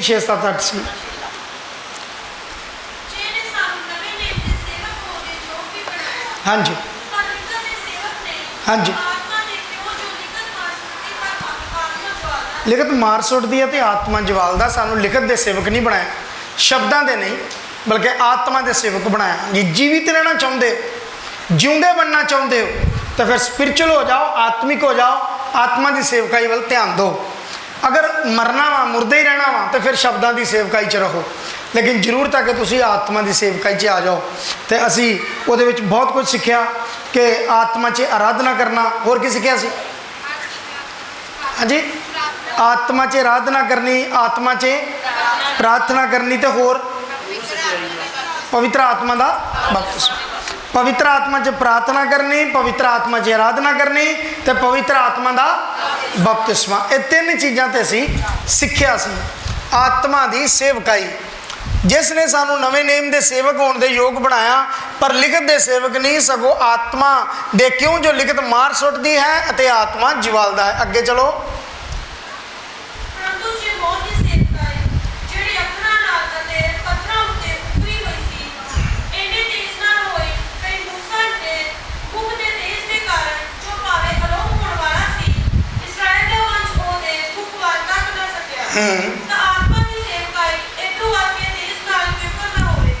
6-7-8 ਸੀ। ਹਾਂਜੀ ਹਾਂਜੀ लिखत मार सुटती है तो आत्मा जवालदा। सानू लिखत दे सेवक नहीं बनाया, शब्दां दे नहीं, बल्कि आत्मा दे सेवक बनाया। जे जीवित रहना चाहते हो, जिउंदे बनना चाहते हो, तो फिर स्पिरिचुअल हो जाओ, आत्मिक हो जाओ, आत्मा की सेवकाई वाल ध्यान दो। अगर मरना वा, मुर्दे ही रहना वा, तो फिर शब्दां की सेवकाई च रहो। लेकिन जरूरत है कि तुसी आत्मा की सेवकाई च आ जाओ। तो असी उहदे विच बहुत कुछ सीखिया कि आत्मा च आराधना करना। होर की सीखिया सी? हाँ जी, आत्मा च आराधना करनी, आत्मा च प्रार्थना करनी, तो होर पवित्र आत्मा का बपतिस्मा। पवित्र आत्मा च प्रार्थना करनी, पवित्र आत्मा च आराधना करनी, तो पवित्र आत्मा का बपतिस्मा। ये तीन चीज़ां ते असी सीखिया सी। आत्मा की सेवकाई, जिसने सानू नवे नेम के सेवक होने के योग बनाया, पर लिखत दे सेवक नहीं, सगों आत्मा दे क्यों जो लिखत मार सुटती है अते आत्मा जवालदा है। अगे चलो।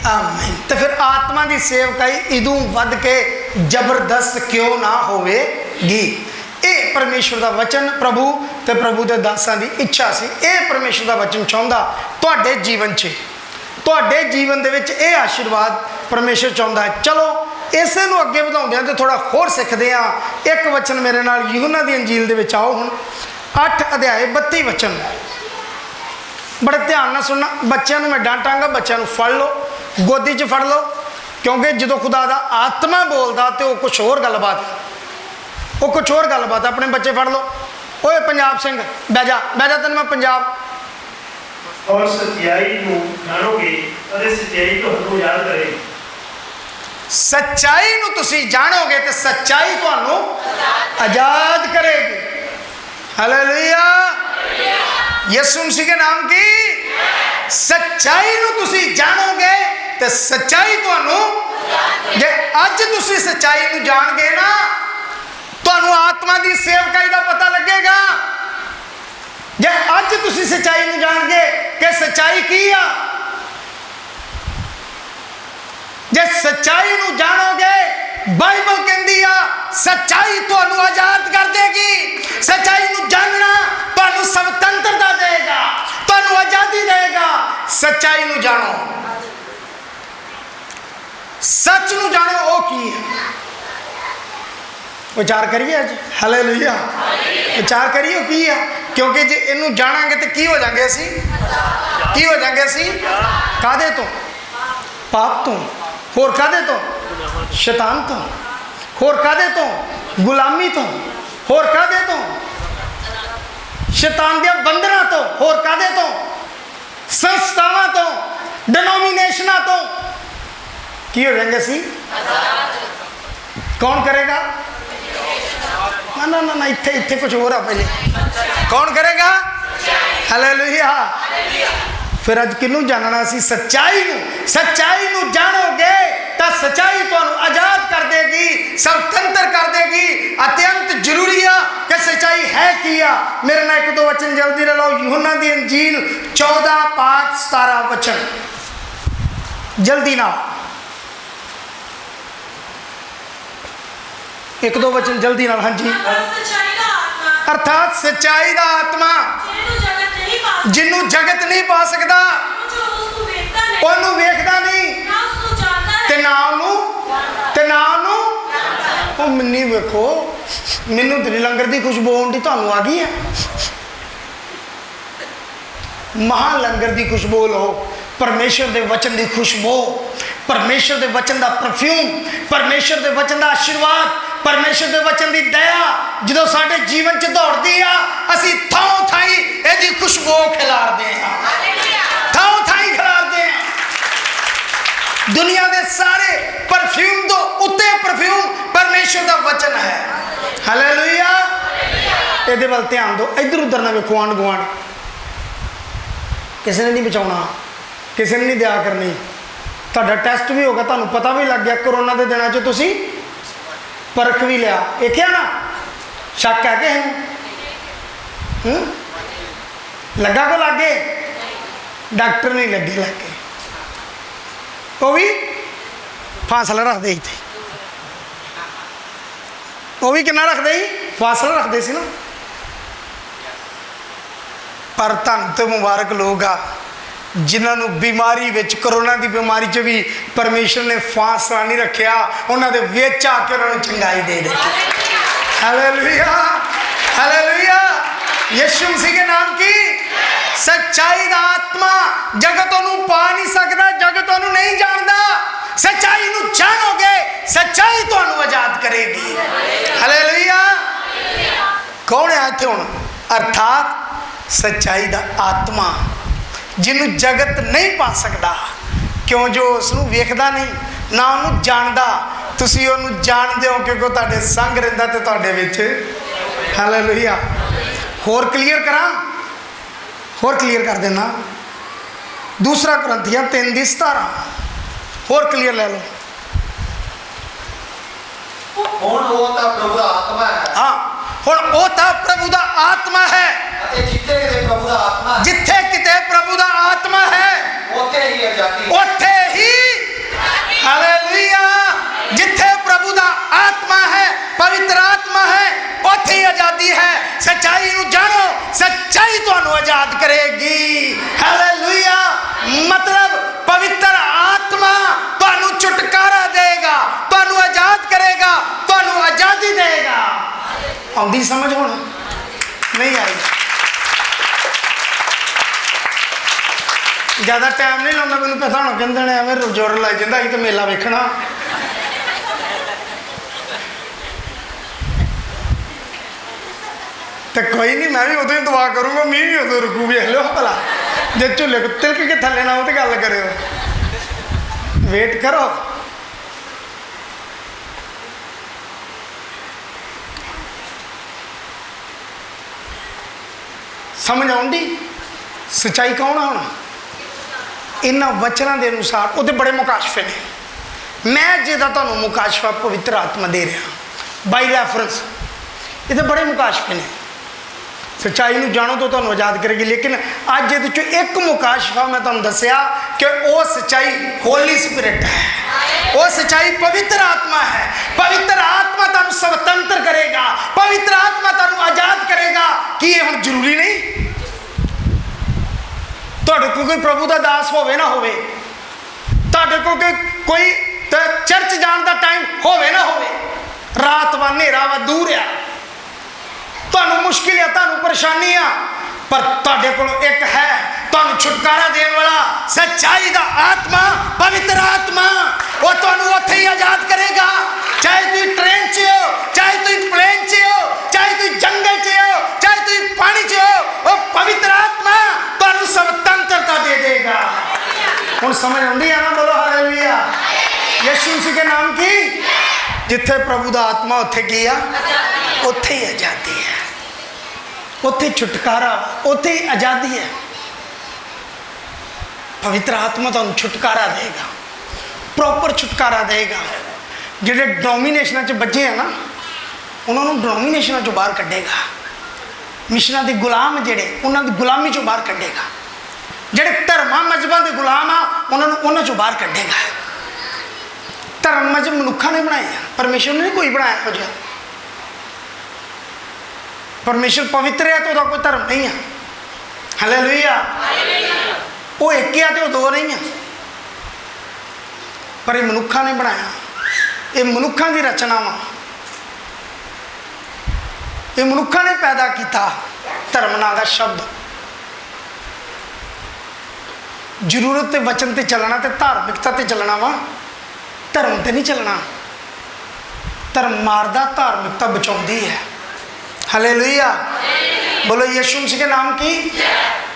आमीन। तो फिर आत्मा की सेवकाई इदों वध के जबरदस्त क्यों ना होवेगी? ये परमेश्वर का वचन प्रभु ते प्रभु के दासां की इच्छा सी। ये परमेश्वर का वचन चाहता तुहाडे जीवन च, तुहाडे जीवन दे विच ये आशीर्वाद परमेश्वर चाहता है। चलो इसे नूं अगे वधाउंदे हां ते थोड़ा होर सिखदे हां। एक वचन मेरे नाल यूहन्ना दी अंजील दे विच आओ। हुण 8 अध्याय 32 वचन, बड़े ध्यान नाल सुनना। बच्चों मैं डांटांगा, बच्चों फड़ लो, गोदी च फड़ लो, क्योंकि जो खुदा दा आत्मा बोलता तो कुछ होर गलबात है, वो कुछ होर गलबात है। अपने बच्चे फड़ लो। ओए पंजाब सिंह बह जा, बह जा, तेन मैं पंजाब। और सच्चाई नूं जाणोगे अते सच्चाई तुहानूं आजाद करेगी। सच्चाई नूं तुसीं जाणोगे तो सच्चाई तुहानूं आजाद करेगी। हालेलुया, यीशु मसीह के नाम की। सच्चाई नूं तुसीं जाणोगे तो सच्चाई तुहानूं, जे अज तुसीं सच्चाई नूं जाण गए ना, तुहानूं आत्मा की सेवकाई का पता लगेगा। जे अज तुसीं सच्चाई नूं जाण गए कि सच्चाई की आ, जे सच्चाई नूं जाणोगे, बाइबल कहती आ सच्चाई तुहानूं आजाद कर देगी। सच्चाई नूं जानना तुहानूं स्वतंत्रता देगा, तुहानूं आजादी देगा। सच्चाई नूं जानो, सच नूं जानो, वो की है। विचार करिए अज। हालेलुया, विचार करिए की है। क्योंकि जे इनू जाणांगे तो की हो जाएंगे असी? की हो जाएंगे असी? कादे तो? पाप तो। होर कादे तो? शैतान तो। होर कादे तो? गुलामी तो। होर कादे तो? शैतान दे बंधना तो। होर कादे तो? संस्थावां तो, डिनोमिनेशना तो। की हो जाएंगे सी? कौन करेगा? ना ना ना ना, इत्थे इत्थे कुछ हो रहा। पहले कौन करेगा? हालेलुया। फिर अज किनू जानना सी? सच्चाई नूं। सच्चाई नूं जानोगे तो सच्चाई तुहानूं आजाद कर देगी, स्वतंत्र कर देगी। अत्यंत जरूरी है कि सच्चाई है की आ। मेरे ना 1-2 वचन जल्दी ले लो। यूहन्ना दी अंजील 14:5-17 वचन, जल्दी ना, 1-2 वचन जल्दी ना। हाँ जी। अर्थात सच्चाई का आत्मा जिन्हों जगत नहीं पा सकता, उन्होंने वेखदा नहीं ते ना उन्होंने मनी। वेखो, मैनू तेरी लंगर की खुशबू आउंदी, तुहानूं आ गई है। महा लंगर की खुशबू लो, परमेश्वर के वचन की खुशबू, परमेश्वर के वचन का परफ्यूम, परमेश्वर के वचन का आशीर्वाद, परमेश्वर के वचन की दया जो साडे जीवन च दौड़ती आ, असी थां थाई इहदी खुशबू खिलारदे हां, थां थाई खिलारदे हां। दुनिया के सारे परफ्यूम तो उत्ते परफ्यूम परमेश्वर का वचन है। हालेलुया। इहदे वल ध्यान दो, इधर उधर ना वेखो आंढ गुआंढ। किसी ने नहीं बचाना, किसी ने नहीं दया करनी। ਤੁਹਾਡਾ ਟੈਸਟ ਵੀ ਹੋ ਗਿਆ, ਤੁਹਾਨੂੰ ਪਤਾ ਵੀ ਲੱਗ ਗਿਆ ਕਰੋਨਾ ਦੇ ਦਿਨਾਂ 'ਚ ਤੁਸੀਂ ਪਰਖ ਵੀ ਲਿਆ, ਵੇਖਿਆ ਨਾ। ਸ਼ੱਕ ਹੈ ਕਿਸੇ ਨੂੰ? ਲੱਗਾ ਕੋ ਲਾਗੇ? ਡਾਕਟਰ ਨਹੀਂ ਲੱਗੇ ਲੱਗੇ, ਉਹ ਵੀ ਫਾਸਲਾ ਰੱਖਦੇ ਸੀ। ਉਹ ਵੀ ਕਿੰਨਾ ਰੱਖਦੇ ਸੀ? ਫਾਸਲਾ ਰੱਖਦੇ ਸੀ ਨਾ। ਪਰ ਧੰਨ ਤੇ ਮੁਬਾਰਕ ਲੋਕ ਆ जिन्होंने बीमारी विच, कोरोना की बीमारी च भी परमेश्वर ने फासला नहीं रखा, उन्होंने विच आके उन्होंने चंगाई दे दी। Hallelujah, hallelujah. यीशु मसीह के नाम की सच्चाई दा आत्मा जगत उन्होंने पा नहीं सकता, जगत उन्होंने नहीं जानता। सच्चाई नूं जानोगे, सच्चाई तुहानूं आजाद करेगी। हालेलुया। कौन है इत्थे हुण? अर्थात सच्चाई दा आत्मा जिन्हों जगत नहीं पा सकता, क्यों? जो उसनूं वेखदा नहीं ना उन्होंने जानता। तुसीं उन्होंने जानते हो क्योंकि तुहाडे संग रहिंदा ते तुहाडे विच। हालेलुया। होर क्लीयर करा, होर क्लीयर कर देना। दूसरा कुरिन्थियां 3:17 होर क्लीयर ले लो। हुण वो तां प्रभु दा आत्मा है। हाँ, हुण वो तां प्रभु दा आत्मा है। जिथे किते प्रभु दा आत्मा है, जिथे किते प्रभु दा आत्मा है, उत्थे ही आजादी, उत्थे ही। हालेलुया। जिथे प्रभु दा आत्मा है, पवित्र आत्मा है, उत्थे ही आजादी है। सच्चाई नूं जानो, सच्चाई तुहानूं आजाद करेगी। हालेलुया। मतलब पवित्र आत्मा तुहानूं छुटकारा देगा, तुहानूं आजाद करेगा, तुहानूं आजादी देगा। आउंदी समझ हुण? नहीं आई? ज़्यादा टाइम नहीं लाता, मैंने पता होना कहते हैं एवं जोर लाई जाता ही तो मेला वेखना। तो कोई नहीं, मैं भी उदों ही दुआ करूँगा, मैं भी उदों रुकू। वेख लो भला, जो झूले को तिलक के थले ना हो तो गल करो, वेट करो। समझ आउंदी? सच्चाई कौन है हुण? इन्हां वचनों के अनुसार वो बड़े मुकाशफे ने। मैं जिहदा तुहानूं मुकाशफा पवित्र आत्मा दे रहा बाई रैफरेंस, ये तो बड़े मुकाशफे ने। सच्चाई नूं जानो तो तुहानूं आजाद करेगी। लेकिन अज ये चो एक मुकाशफा मैं तुहानूं दस्सिया कि वो सच्चाई होली स्पिरिट है, वो सच्चाई पवित्र आत्मा है। पवित्र आत्मा तुहानूं स्वतंत्र करेगा, पवित्र आत्मा तुहानूं आजाद करेगा। कि ये हुण जरूरी नहीं तुहाडे कोल कोई प्रभु का दास होवे ना होवे, तुहाडे कोल कोई चर्च जाण दा टाइम होवे ना होवे, रात वा नेरा वा दूर आ, तुहानूं मुश्किल है, तुहानूं परेशानी आ, पर तुहाडे कोल एक है तुहानूं छुटकारा देने वाला सच्चाई दा आत्मा, पवित्र आत्मा। वो तुहानूं उत्थे ही आजाद करेगा। चाहे तुसीं ट्रेन च हो, चाहे तुसीं प्लेन च हो, चाहे तुसीं जंगल च हो, चाहे तुसीं पानी च हो, वो पवित्र आत्मा तुहानूं स्वतंत्रता दे देगा। हुण समझ आउंदी है ना? बोलो हालेलुया। यीशु मसीह के नाम की। जिथे प्रभु दा आत्मा उत्थे की आ, उत्थे ही आजादी है, उत्थे छुटकारा, उत्थे ही आजादी है। पवित्र आत्मा तुहानूं छुटकारा देगा, प्रॉपर छुटकारा देगा। जिहड़े डोमीनेशनां च बचे हैं ना, उन्होंने डोमीनेशनां चों बाहर कढ़ेगा। मिशनां दे गुलाम जिहड़े, उन्हां दी गुलामी चों बाहर कढ़ेगा। जिहड़े धर्मां मजहबां दे गुलाम आ, उन्हां चों बाहर कढ़ेगा। धर्म मजहब मनुखा ने बनाए, परमेश्वर ने नहीं कोई बनाया हो जिहा। परमेश्वर पवित्र है तो कोई धर्म नहीं है। हालेलुया। वो एक है तो दो नहीं है, पर ये मनुखा ने बनाया। ये मनुखा की रचना वा, ये मनुखा ने पैदा किया। धर्म नाम का शब्द जरूरत ते वचन ते चलना ते धार्मिकता ते चलना वा, धर्म ते नहीं चलना। धर्म मारदा, धार्मिकता बचाउंदी है। हालेलुया। बोलो यीशु मसीह के नाम की।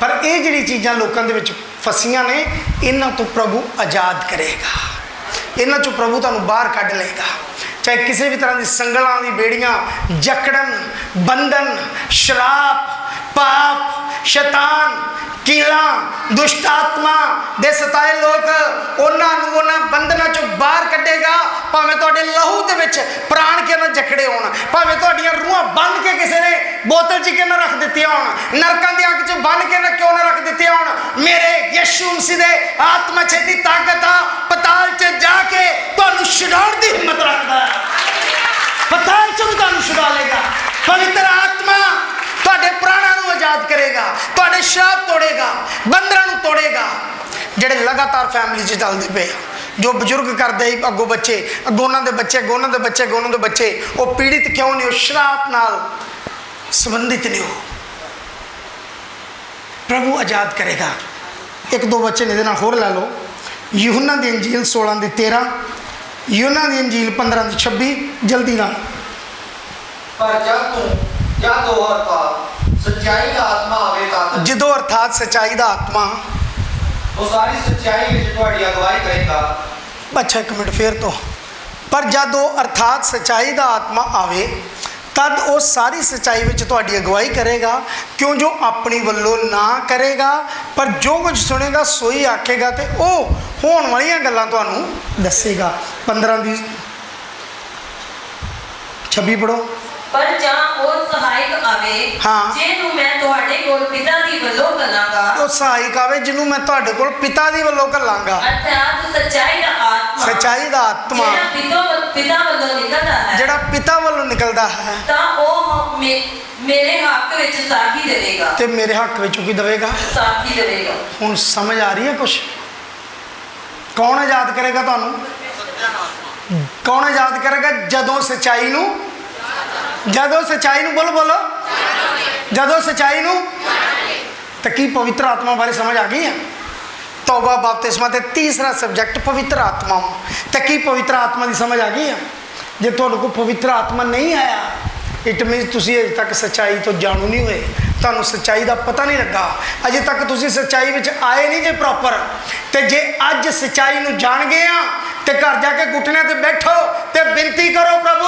पर ये जिहड़ी चीज़ां लोकां दे विच फसियां ने, इन्हां तो प्रभु आजाद करेगा। इन्हां चों प्रभु तुहानूं बाहर कढ लेगा। चाहे किसी भी तरह की संगलों की बेड़ियां, जकड़न, बंधन, शराप, पाप शैतान कीड़ा दुष्ट आत्मा दे सताए लोग उन्होंने बंधना चो बाहर कढ़ेगा। भावें तुहाडे लहू दे विच प्राण क्यों ना जकड़े होण, भावें तुहाडीआं रूहां बन के किसी ने बोतल च क्यों ना रख दित्तियां होण, नरकां दी अग च बन के ना क्यों ना रख दित्तियां होण, मेरे यीशु मसीह दे आत्मा च दी ताकत आ पताल च जाके तुहानूं छुड़ाउण दी हिम्मत रखदा है। पताल च भी तुहानूं छुड़ा लेगा। पवित्र आत्मा तुहाडे प्राणां नूं आजाद करेगा, तुहाडे श्राप तोड़ेगा, बंधनां नूं तोड़ेगा। ਜਿਹੜੇ लगातार फैमिली च चलते पे जो बजुर्ग करते ही अगों बच्चे अगों उन्होंने बच्चे अगों उन्होंने बच्चे अगों उन्होंने बच्चे वो पीड़ित क्यों नहीं, वो श्राप नाल संबंधित नहीं हो। प्रभु आजाद करेगा। एक दो बच्चे ने होर लै लो। यूहन्ना दी अंजील 16:13, यूहन्ना दी अंजील 15:26 जल्दी नाल। पर जदों अर्थात सच्चाई दा आत्मा आवे तां जदों अर्थात सच्चाई दा आत्मा वो सारी सच्चाई विच तुहाडी अगवाई करेगा। अच्छा एक मिनट फिर तो, पर जदों अर्थात सच्चाई दा आत्मा आवे तद वो सारी सच्चाई विच तुहाडी अगवाई करेगा, क्यों जो अपनी वल्लों ना करेगा पर जो कुछ सुनेगा सोई आखेगा तो वह होने वाली गल्लां तुहानूं दसेगा। 15:26 पढ़ो। पर जां और सहायक आवे हाँ। जिन्हों मैं तुहाडे कोल पिता दी वल्लों घल्लांगा, वो सहायक आवे जिन्हों मैं तुहाडे कोल पिता दी वल्लों घल्लांगा। अर्थात सच्चाई दा आत्मा, सच्चाई दा आत्मा जेड़ा पिता वल्लों निकलदा है, जिहड़ा पिता वल्लों निकलदा है तां ओह मेरे हक विच साखी देवेगा, ते मेरे हक विच की देवेगा, साखी देवेगा। हुण समझ आ रही है कुछ? कौन आजाद करेगा तुहानूं? कौन आजाद करेगा? जदों सच्चाई नूं, जदों सच्चाई नूं बोलो बोलो, जदों सच्चाई नूं। तो की पवित्र आत्मा बारे समझ आ गई है? तौबा बपतिस्मा ते तीसरा सब्जैक्ट पवित्र आत्मा। तो की पवित्र आत्मा की समझ आ गई है? जे तुहानूं कोई पवित्र आत्मा नहीं आया इट मीनस तुसीं अजे तक सच्चाई तो जाणू नहीं हुए, तुहानूं सच्चाई का पता नहीं लगा, अजे तक तुसीं सच्चाई विच आए नहीं जे प्रॉपर। तो जे अज सच्चाई नूं जान गए आ तो घर जाके घुटने ते बैठो ते बिनती करो, प्रभु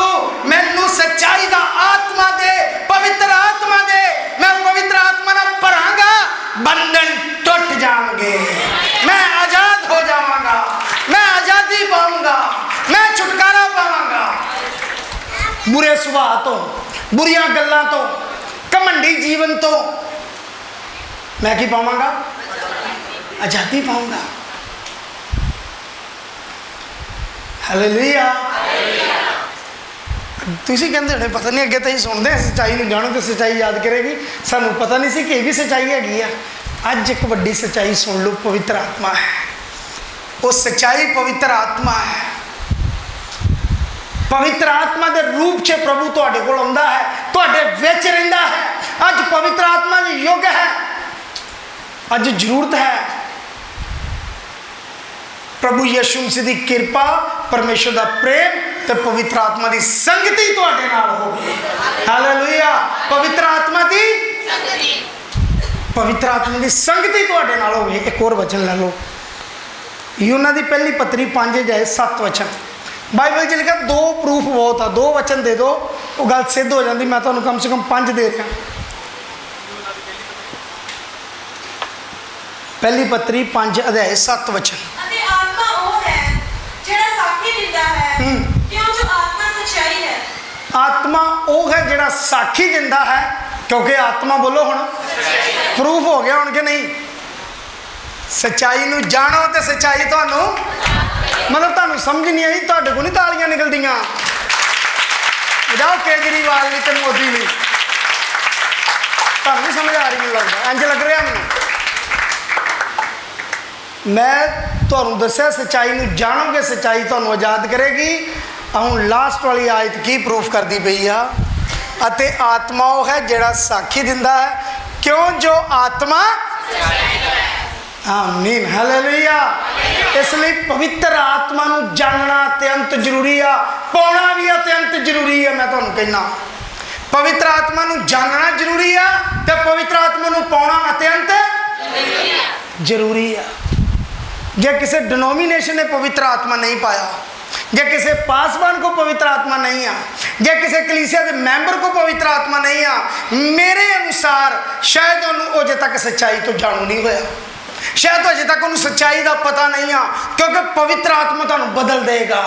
मैनू सच्चाई का आत्मा दे, पवित्र आत्मा दे, मैं पवित्र आत्मा नाल भरांगा, बंधन टुट जाएंगे, मैं आजाद हो जावांगा, मैं आज़ादी पाऊंगा, मैं छुटकारा पावांगा बुरे सुभाव तो, बुरियां गल्लां तो, घमंडी जीवन तो। मैं की पावांगा? आज़ादी पाऊंगा। हालेलुया। तुसी कहते होने पता नहीं अगे तो ही सुनते हैं सच्चाई में जानो तो सच्चाई याद करेगी, सानू पता नहीं सी कि भी सच्चाई हैगी आ। अज एक वड्डी सच्चाई सुन लो, पवित्र आत्मा है। वो सच्चाई पवित्र आत्मा है। पवित्र आत्मा के रूप च प्रभु तुहाडे कोल आउंदा है, तुहाडे विच रहिंदा है। अज पवित्र आत्मा के युग है, अज जरूरत है। प्रभु यीशु मसीह की कृपा, परमेश्वर का प्रेम ते पवित्र आत्मा की संगति तुहाडे नाल होवे। हालेलुया। पवित्र आत्मा की पवित्र आत्मा की संगति तुहाडे नाल होवे। एक और वचन ले लो, यूहन्ना दी पहली पत्री 5:7 वचन। बाइबल च लिखा दो प्रूफ बहुत आ, दो वचन दे दो वो गल सिद्ध हो जाती। मैं तुहानूं कम से कम 5 दे रहा। पहली पत्री 5:7 वचन। अते आत्मा वो है जेड़ा साखी दिंदा है, क्यों जो आत्मा सच्चाई है। आत्मा वो है जेड़ा साखी दिंदा है, क्योंकि आत्मा बोलो हुण प्रूफ हो गया हुण कि नहीं। सच्चाई नूं जानो तो सच्चाई तुहानूं, मतलब तुहानूं समझ नहीं आई, तुहाडे कोल नहीं तालियां निकलदियां। जाओ केजरीवाल ली ते मोदी ली, तुहानूं नहीं समझ आ रही। मैनूं लगदा इंज लग रहा मैनूं। मैं तुहानूं दस्सिया सच्चाई नूं जानोगे, सच्चाई तुहानूं आज़ाद करेगी। हुण लास्ट वाली आयत की प्रूफ करती पई आ, अते आत्मा वो है जेड़ा साखी दिंदा है, क्यों जो आत्मा। आमीन। हालेलुया। इसलिए पवित्र आत्मा नूं जानना अत्यंत जरूरी आ, पाउणा भी अत्यंत जरूरी है। मैं तुहानूं कहना पवित्र आत्मा नूं जानना जरूरी आ ते पवित्र आत्मा नूं पाउणा अत्यंत जरूरी है। जे किसी डिनोमीनेशन ने पवित्र आत्मा नहीं पाया, जे किसी पासवान को पवित्र आत्मा नहीं आ, जे किसी कलीसिया के मैंबर को पवित्र आत्मा नहीं आ, मेरे अनुसार शायद उन्होंने अजे तक सच्चाई तो जानू नहीं होया, शायद अजे तक उन्होंने सच्चाई का पता नहीं आ। क्योंकि पवित्र आत्मा तुहानू बदल देगा,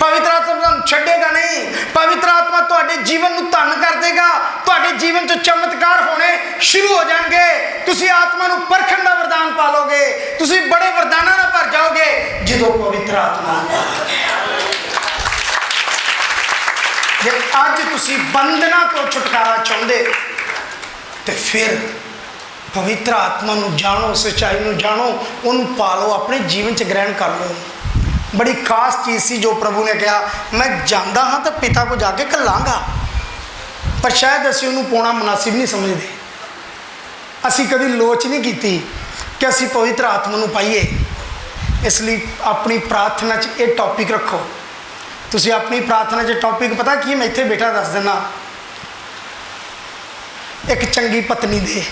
पवित्र आत्मा तुहानू छड्डेगा नहीं, पवित्र आत्मा तुहाडे जीवन नू धन कर देगा, तुहाडे जीवन च चमत्कार होने शुरू हो जाएंगे, तुसी आत्मा नू परखण दा वरदान पालोगे, तुसी बड़े वरदानां नाल भर जाओगे जदों पवित्र आत्मा नू पालोगे। जे अज तुसी बंधना तो छुटकारा चाहुंदे ते फिर पवित्र आत्मा नू जानो, सच्चाई नू जानो, उन्होंने पालो, अपने जीवन च ग्रहण कर लो। बड़ी खास चीज़ सी जो प्रभु ने कहा, मैं जाता हाँ तो पिता को जाके घल्लांगा, पर शायद असीं उन्होंने पाउणा मुनासिब नहीं समझते। असीं कभी लोच नहीं की कि असीं पवित्र आत्मा नू पाइए। इसलिए अपनी प्रार्थना च ये टॉपिक रखो। तुसीं अपनी प्रार्थना च टॉपिक पता की मैं इत्थे बेटा दस देना, एक चंगी पत्नी दे।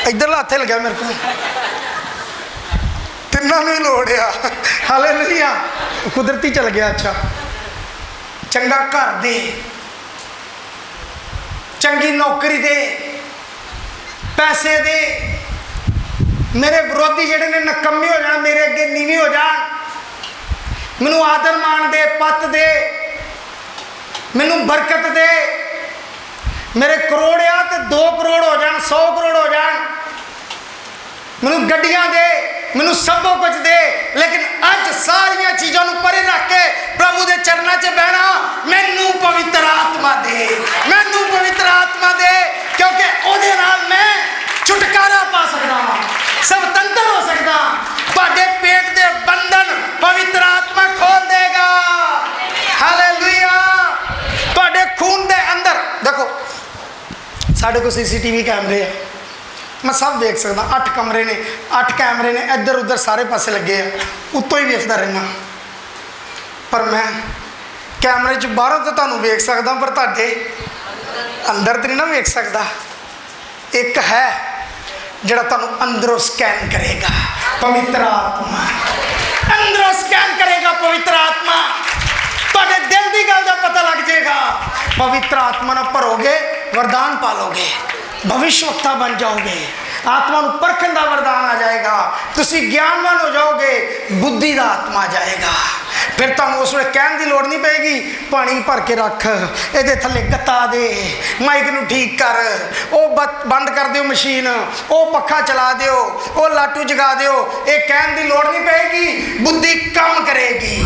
इधरला हत्थे लग्या मेरे को, तिन्ना ही लोड़ आ। हालेलुया, कुदरती चल गया। अच्छा, चंगा घर दे, चंगी नौकरी दे, पैसे दे, मेरे विरोधी जेडे ने नकम्मे हो जान, मेरे अगे नीवी हो जान, मैनू आदर मान दे, पत दे, मैनू बरकत दे, मेरे करोड़ आ तो 2 करोड़ हो जान, 100 करोड़ हो जान, मैनू गड्डियां दे, मैनू सब कुछ दे, लेकिन अज सारिया चीज़ों को परे रख के प्रभु के चरणों से बहना, मैनू पवित्र आत्मा दे, मैनू पवित्र आत्मा दे, क्योंकि उहदे नाल मैं छुटकारा पा सकता हाँ, स्वतंत्र हो सकता। तुहाडे पेट के बंधन पवित्र आत्मा खोल देगा। हालेलुया। तुहाडे खून के अंदर देखो, साढ़े को CCTV कैमरे है, मैं सब वेख सकता। 8 कमरे ने, 8 कैमरे ने इधर उधर सारे पासे लगे हैं, उत्तों ही वेखता रहना। पर मैं कैमरे च बाहरों तो तुहानू वेख सकता, पर तुहाडे अंदर तो नहीं ना वेख सकता। एक है जिहड़ा तुहानू अंदरों स्कैन करेगा, पवित्र आत्मा अंदरों स्कैन करेगा। पवित्र आत्मा तुहाडे दिल की गल का पता लग जाएगा। पवित्र आत्मा ना भरोगे, वरदान पालोगे, भविष्यवक्ता बन जाओगे, आत्मा नू परखण दा वरदान आ जाएगा, तुसी ज्ञानवान हो जाओगे, बुद्धि दा आत्मा आ जाएगा। फिर तुहानू उस वेले कहण दी लोड़ नहीं पेगी, पानी भर के रख, इहदे थल्ले गत्ता दे, माइक नू ठीक कर, ओ बंद कर दिओ मशीन, ओ पक्खा चला दिओ, ओ लाटू जगा दिओ, ये कहण दी लोड़ नहीं पेगी, बुद्धि काम करेगी।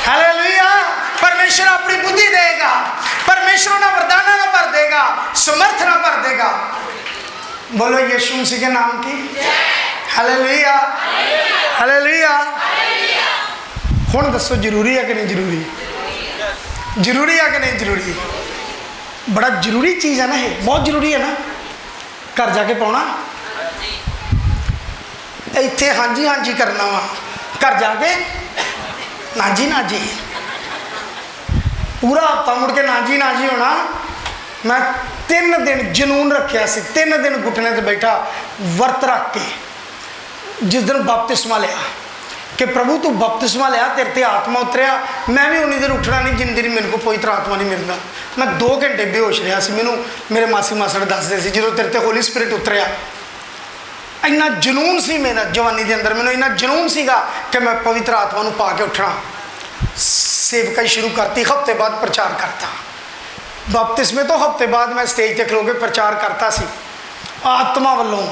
हालेलुया। परमेश्वर अपनी बुद्धि देगा, परमेश्वर ना वरदाना ना भर देगा, समर्थ ना भर देगा। बोलो यीशु मसीह के नाम की हालेलुया, हालेलुया। हुण दसो जरूरी है कि नहीं जरूरी? जरूरी है कि नहीं जरूरी? बड़ा जरूरी चीज़ है ना, ये बहुत जरूरी है ना। घर जाके पाउणा, इत्थे हाँ जी हाँ जी करना वा, घर जाके ना जी ना जी, पूरा हफ्ता मुड़ के ना जी होना। मैं 3 दिन जनून रखा सी, 3 दिन घुटने से बैठा वर्त रख के। जिस दिन बपतिस्मा लिया कि प्रभु तू बपतिस्मा लिया, तेरे ते आत्मा उतरिया, मैं भी उन्नी दिन उठना नहीं जिन दिन मेरे को पवित्र आत्मा नहीं मिलता। मैं 2 घंटे बेहोश रहा सी। मैनू मेरे मासी मासड़ दसदे सी, जो तेरे ते होली स्पिरिट उतरिया, इन्ना जनून सी मेरा जवानी के अंदर, मैनू इन्ना जनून सीगा कि मैं पवित्र आत्मा नू पा के उठना। सेवकाई शुरू करती, हफ्ते बाद प्रचार करता। बपतिस्मे तो हफ्ते बाद मैं स्टेज पर खलो के प्रचार करता सी, आत्मा वालों,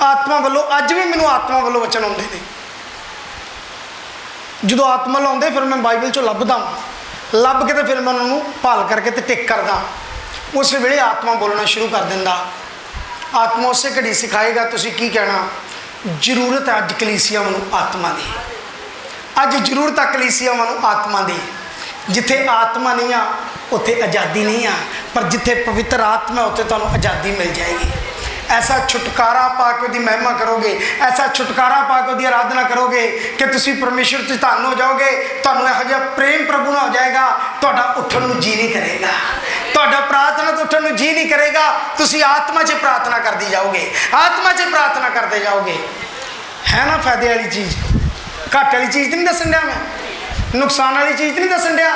आत्मा वालों। अज भी मैनू आत्मा वालों वचन आउंदे ने। जो आत्मा लाउंदे फिर मैं बाइबल चो लभदा, लभ के तो फिर मैं उन्होंने भाल करके तो टिक करदा। उस वेले आत्मा बोलना शुरू कर दिंदा। आत्मा उस घड़ी सिखाएगा तुसी की कहना। जरूरत है अज कलीसिया वालों आत्मा की, अज जरूरत है कलीसिया वालों आत्मा की। जिथे आत्मा नहीं आ उत्थे आज़ादी नहीं आ, पर जिथे पवित्र आत्मा उत्थे तुहानू आज़ादी मिल जाएगी। ऐसा छुटकारा पा के उसकी महिमा करोगे, ऐसा छुटकारा पा के उसकी आराधना करोगे कि तुसी परमेश्वर से धन हो जाओगे। तुहानू इहो जिहा प्रेम प्रभु नाल हो जाएगा, तुहाडा उठण नू जी नहीं करेगा, तुहाडा प्रार्थना तो उठण नू जी नहीं करेगा। तुसी आत्मा 'च प्रार्थना करती जाओगे, आत्मा 'च प्रार्थना करते जाओगे। है ना फायदे वाली चीज़? घाटे वाली चीज़ तो नहीं दसन दिया, मैं नुकसान वाली चीज़ तो नहीं दसन दिया।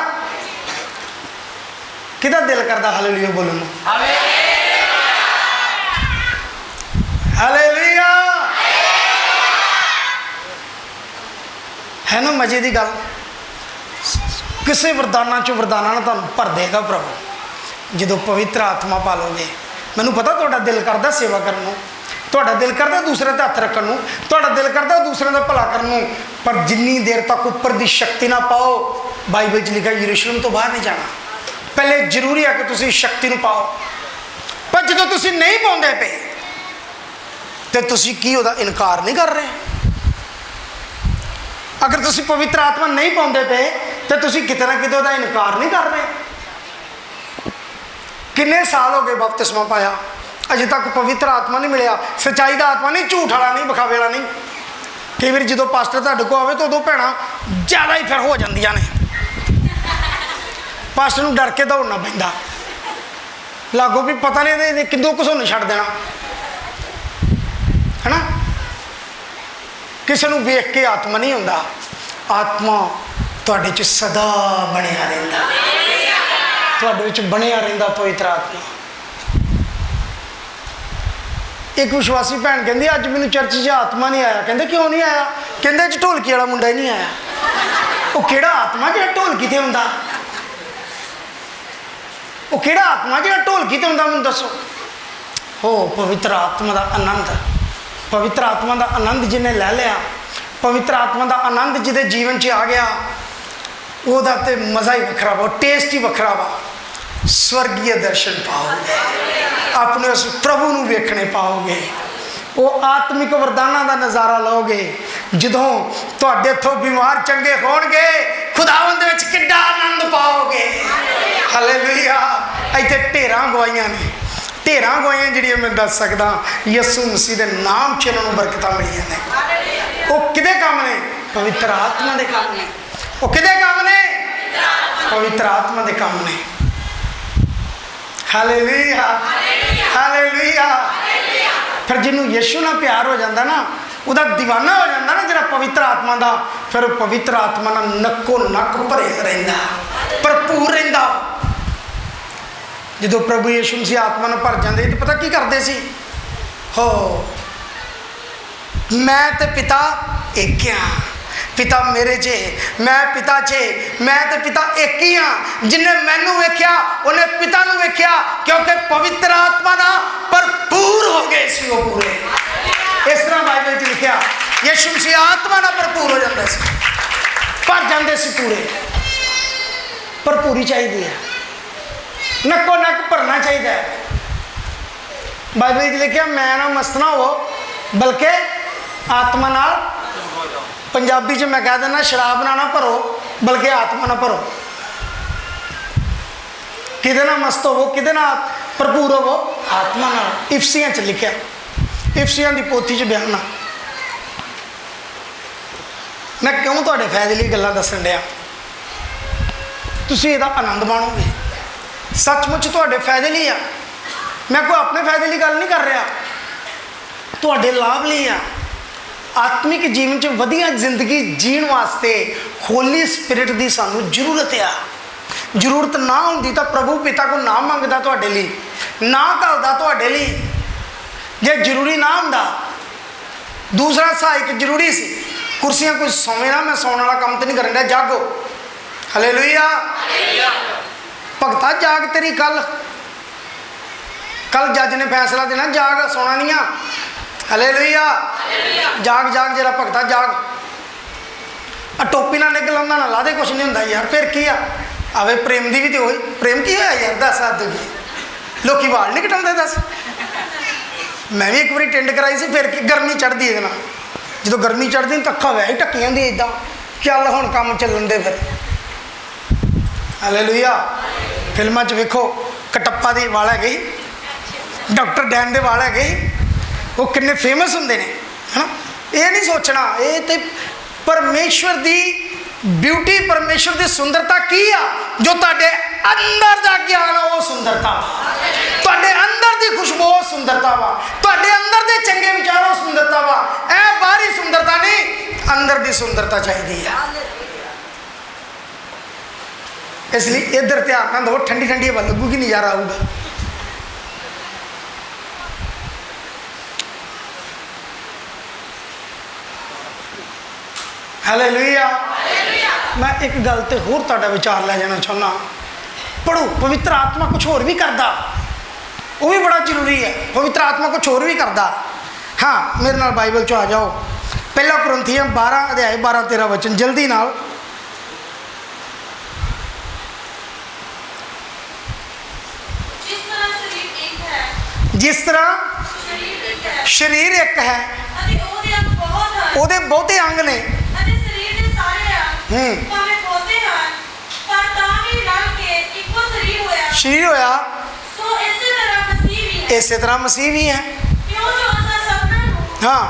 किदा दिल करता हालेलुया बोलने को? हालेलुया है ना मजे की गल। किसी वरदाना चो वरदाना ना तुहानू भर देगा प्रभु जो पवित्र आत्मा पालोगे। मैनू पता तुहाडा दिल करता सेवा करने को, तुहाडा दिल करता दूसरे ते हथ रखने को, तुहाडा दिल करता दूसरे का भला करने को, पर जिन्नी देर तक उपर की शक्ति ना पाओ, बाइबल च लिखा यरूशलेम तो बाहर नहीं जाना। पहले जरूरी है कि तुसी शक्ति नू पाओ, पर जो तुसी नहीं पाउंदे पे तो तुसी की उहदा इनकार नहीं कर रहे। अगर तुसी पवित्र आत्मा नहीं पाउंदे पे तो तुसी किते ना किते उहदा इनकार नहीं कर रहे। किन्ने साल हो गए बपतिस्मा पाया, अजे तक पवित्र आत्मा नहीं मिलिया। सच्चाई का आत्मा नहीं, झूठ वाला नहीं, बखावे वाला नहीं। कई बार जो पास्टर तुहाडे कोल आवे तो उदों भैणां ज़्यादा ही फिर हो जांदियां ने, पास्टर नूं डर के दौड़ना पैंदा, लागो भी पता नहीं किदों घसोन छड्ड देना है ना। किसी नूं वेख के आत्मा नहीं हुंदा, आत्मा तुहाडे च सदा बनिया रहिंदा, तुहाडे विच बनिया रहिंदा पवित्र आत्मा। एक विश्वासी भैन कहती अज मैनूं चर्च च आत्मा नहीं आया। कहते क्यों नहीं आया? कहते अज ढोलकी वाला मुंडा ही नहीं आया। वो किहड़ा आत्मा जिहड़ा ढोलकी ते हुंदा? वो किहड़ा आत्मा जिहड़ा ढोलकी ते हुंदा? मैनूं दसो। हो पवित्र आत्मा का आनंद, पवित्र आत्मा का आनंद जिन्हें लै लिया, पवित्र आत्मा का आनंद जिहदे जीवन च आ गया, ਉਹਦਾ ਤੇ मज़ा ही वखरा वा, टेस्ट ही वखरा वा। स्वर्गीय दर्शन पाओगे, अपने उस प्रभु नूं वेखने पाओगे, वो आत्मिक वरदाना का नज़ारा लोगे। जदों तुहाडे इत्थों बीमार चंगे होणगे, खुदावंद विच किड्डा आनंद पाओगे। हालेलुया। इत्थे ढेरां गवाइयां ने, ढेरां गवाइयां जिहड़ियां मैं दस सकदा। यसू मसीह के नाम च इन्हां नूं बरकतां मिलियां ने। वो किहदे काम ने? पवित्र आत्मा के काम ने। वो किहदे काम ने? पवित्र आत्मा के काम ने। Hallelujah, hallelujah. फिर जिन्हों यीशु नाल प्यार हो जाता ना, उहदा दीवाना हो जाता ना जिहड़ा पवित्र आत्मा का, फिर पवित्र आत्मा नाल नक्को नक भरिया रहिंदा, भरपूर रहिंदा। जो प्रभु यीशु मसीह आत्मा नाल भर जाते तो पता की करते सी? हो मैं ते पिता एक हाँ, पिता मेरे चे, मैं पिता चे, मैं तो पिता एक ही हाँ। जिन्हें मैनू वेख्या उन्हें पिता नू वेख्या, क्योंकि पवित्र आत्मा ना भरपूर हो गए सी वो पूरे। इस तरह बाइबल च लिखा यीशु मसीह आत्मा ना भरपूर हो जाते सी, भर जाते सी पूरे। भरपूरी चाहिए है, नक्को नक भरना चाहिए। बाइबल च लिखा मैं ना मस्त ना हो बल्कि आत्मा नाल, पंजाबी च मैं कह देना शराब ना भरो बल्कि आत्मा ना भरो। किदे ना मस्त होवो, किदे ना भरपूर होवो? आत्मा नाल। इफसियां च लिखा, इफसियां की पोथी च बयान आ। मैं क्यों तुहाडे फायदे लिए गल्लां दस्सण दिया? तुसीं इहदा आनंद माणोगे, सचमुच तुहाडे फायदे लिए आ। मैं कोई अपने फायदे लिए गल नहीं कर रहा, तुहाडे लाभ लिए आ। आत्मिक जीवन च वधिया जिंदगी जीण वास्ते होली स्पिरिट की सानू जरूरत आ। जरूरत ना होंदी तो प्रभु पिता को ना मंगदा तुहाडे लई, ना घलदा तुहाडे लई। जे जरूरी ना हुंदा, दूसरा सहायक जरूरी सी। कुर्सियां कोई सौवे ना, मैं सौण वाला काम तो नहीं करन दिया, जागो। हालेलुया। भगता जाग, तेरी कल जज ने फैसला देना, जाग, सोना नहीं आ। हालेलुया। जाग जाग जरा भगता जाग। आ टोपी ना निकल आंदा ना ला दे, कुछ नहीं होंदा यार। फिर की आ आवे प्रेम दी भी तो होई। प्रेम की होया यार? दस हद की लोग वाल नहीं कटाते। दस मैं भी एक बार टेंड कराई सी, फिर की गर्मी चढ़ती है ना, जो गर्मी चढ़ती तो अखा वैसे ढक्की होंदी इदा। चल हुण काम चलन दे फिर। हालेलुया। फिल्मां च वेखो कटप्पा दे वाल है गई, डॉक्टर डैन दे वाल है गई, वो किन्ने फेमस होंगे ने, है ना। ये नहीं सोचना, ये तो परमेश्वर की ब्यूटी, परमेश्वर की सुंदरता की आ जो तुहाडे अंदर का ज्ञान आ, वो सुंदरता वा। तुहाडे अंदर की खुशबू वो सुंदरता वा, तुहाडे अंदर के चंगे विचार वो सुंदरता वा। ए बाहरी सुंदरता नहीं, अंदर परमेश्वर की सुंदरता चाहिए है। इसलिए इधर ध्यान ना दो, ठंडी ठंडी हवा लगूगी, नज़ारा आऊगा। हालेलुया। मैं एक गल ते होर तुहाडा विचार लै जाना चाहुंदा। पढ़ो, पवित्र आत्मा कुछ होर भी करदा, वो भी बड़ा जरूरी है। पवित्र आत्मा कुछ होर भी करदा। हाँ, मेरे नाल बाइबल चो आ जाओ, पहला कुरिन्थियों 12 अध्याय 12-13 वचन, जल्दी नाल। जिस तरह शरीर एक है, ਉਹਦੇ ਬਹੁਤੇ ਅੰਗ ਨੇ, शरीर होया, इस तरह मसीह भी है। हाँ,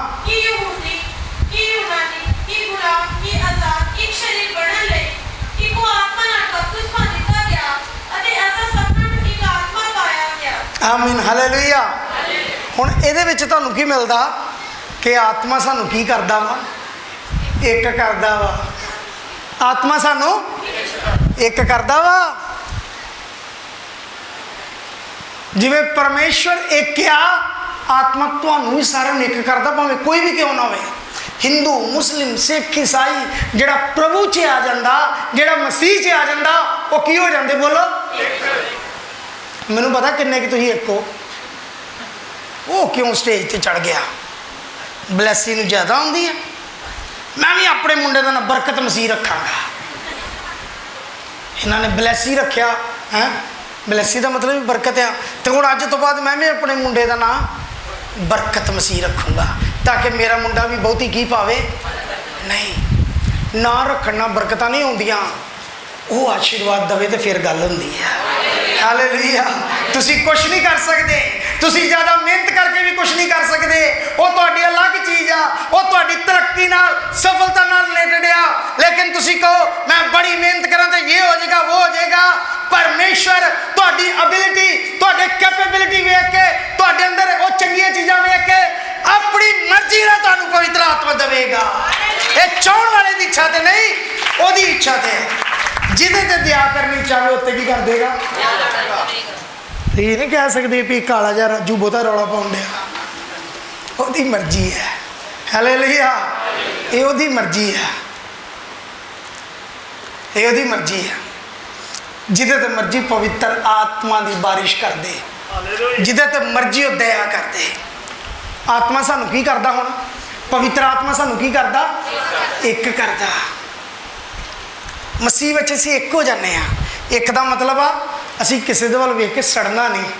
आमीन, हालेलुया। हुण इहदे विच तुहानूं की मिलदा कि आत्मा सानूं की करदा वा, एक करदा वा। आत्मा सानूं एक करदा वा। जिवें परमेश्वर एक आ, आत्मा तुहानूं भी सारिਆਂ ਨੂੰ एक करदा, भावें कोई भी क्यों ना होवे। हिंदू, मुस्लिम, सिख, ईसाई, जिहड़ा प्रभु च आ जांदा, जिहड़ा मसीह च आ जांदा, वो की हो जांदे? बोलो। मैनूं पता किन्ने कि तुसीं एक हो। वो क्यों स्टेज ते चढ़ गया? ब्लैसी नूं ज़्यादा आउंदी है। मैं भी अपने मुंडे का ना बरकत मसीह रखांगा। इन्होंने ब्लैसी रखा है, ब्लैसी का मतलब भी बरकत है। तो हुण अज तो बाद मैं भी अपने मुंडे का नाम बरकत मसीह रखूँगा, ताकि मेरा मुंडा भी बहुती की पावे नहीं। ना रखना बरकत नहीं आउंदियां, वो आशीर्वाद दवे तो फिर गल हुंदी है। हालेलुया। तुसी कुछ नहीं कर सकते, तुसी ज़्यादा मेहनत करके भी कुछ नहीं कर सकते। वो तुहाडी अलग चीज़ आ, वो तुहाडी तरक्की नाल, सफलता नाल रिलेटेड आ। लेकिन तुसी कहो मैं बड़ी मेहनत करा तो ये हो जाएगा, वो हो जाएगा। परमेश्वर तुहाडी एबिलिटी, तुहाडे कैपेबिलिटी वेख के, तुहाडे अंदर वो चंगियां चीज़ां वेख के अपनी मर्जी नाल तुहानूं पवित्र आत्मा देवेगा। ये चाहण वाले की इच्छा ते नहीं, ओदी इच्छा ते है। जिदे ते दया करनी चाहे उत्ते की कर देगा। ये नहीं कह सकते भी काला जा राजू बहुता रौला पाउण दिया, ओदी मर्जी है। हालेलुया। ये ओदी मर्जी है, ये ओदी मर्जी है। जिदे ते मर्जी पवित्र आत्मा की बारिश कर दे, जिदे ते मर्जी वो दया कर दे। आत्मा सानू की करदा? हुण पवित्र आत्मा सानू की करदा? एक करदा। मसीह विच असीं एक हो जाने आ। एक का मतलब आ असीं किसी दे वल वेख के सड़ना नहीं।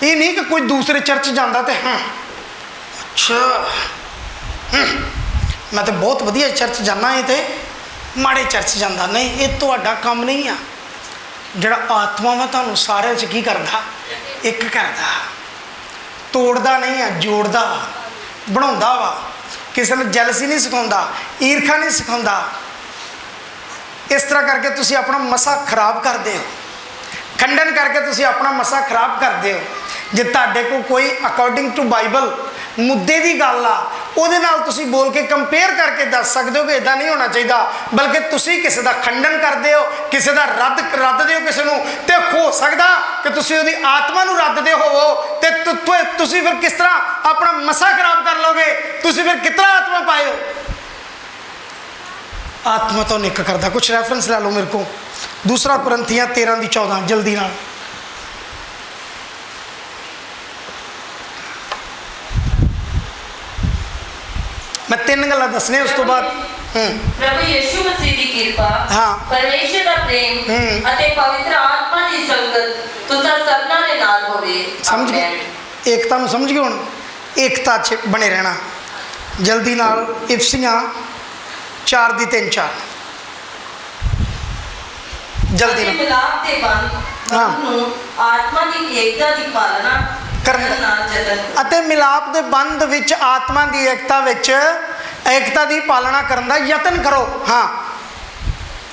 ये नहीं कि कोई दूसरे चर्च जाता तो हाँ अच्छा मैं तो बहुत वधिया चर्च जाना, ये तो माड़े चर्च जाता नहीं। ये तुहाडा काम नहीं आ। जिहड़ा आत्मा वा तुहानूं सारे च की करदा? एक करदा। तोड़दा नहीं है, जोड़दा वा, बनाउंदा वा। किसी ने जैलसी नहीं सिखाउंदा, ईर्खा नहीं सिखाउंदा। इस तरह करके तुसी अपना मसा खराब करते हो, खंडन करके तुसी अपना मसा खराब करते हो। जे तुहाडे को कोई अकॉर्डिंग टू बाइबल मुद्दे की गल आ, उहदे नाल तुसी बोल के कंपेयर करके दस सकते हो कि इदां नहीं होना चाहिए, बल्कि तुसी किसी का खंडन करते हो, किसी का रद्दते हो किसी नूं, ते हो सकदा कि तुसी उहदी आत्मा नूं रद्दते होवो ते तुसी फिर किस तरह अपना मसा खराब कर लोगे? तुसी फिर कितना आत्मा पाए हो? आत्मा तो निक करता। कुछ रेफरेंस ला लो मेरे को। दूसरा कुरिन्थियों 13:14 जल्दी नाल। मैं 3 गल्लां दसने उस तो बाद प्रभु यीशु मसीह की कृपा, हाँ, परमेश्वर का प्रेम अते पवित्र आत्मा की संगत तुसां सबना दे नाल होवे। समझ गए? एकता नूं समझ गए? हुण एकता च बने रहना। जल्दी नाल इफसियां 4:3-4 जल्दी नाल। मिलाप दे बंध नूं आत्मा की एकता की पालना करन नाल जतन अते मिलाप दे बंध विच आत्मा की एकता की पालना करन दा यतन करो। हाँ,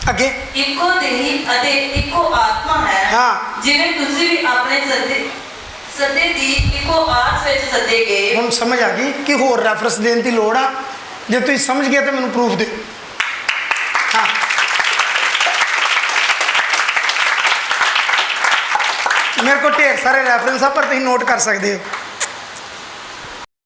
अगे इको देही अते इको आत्मा है। हाँ, जिवें तुसीं भी अपने सदे दी इको आस विच सदे गए। हुण समझ आ गई कि होर रेफरेंस देने की लोड़ आ? ਜੇ ਤੁਸੀਂ ਸਮਝ ਗਏ ਤਾਂ ਮੈਨੂੰ ਪ੍ਰੂਫ ਦਿਓ। ਹਾਂ ਮੇਰੇ ਕੋਲ ਢੇਰ ਸਾਰੇ ਰੈਫਰੈਂਸ ਆ, ਪਰ ਤੁਸੀਂ ਨੋਟ ਕਰ ਸਕਦੇ ਹੋ।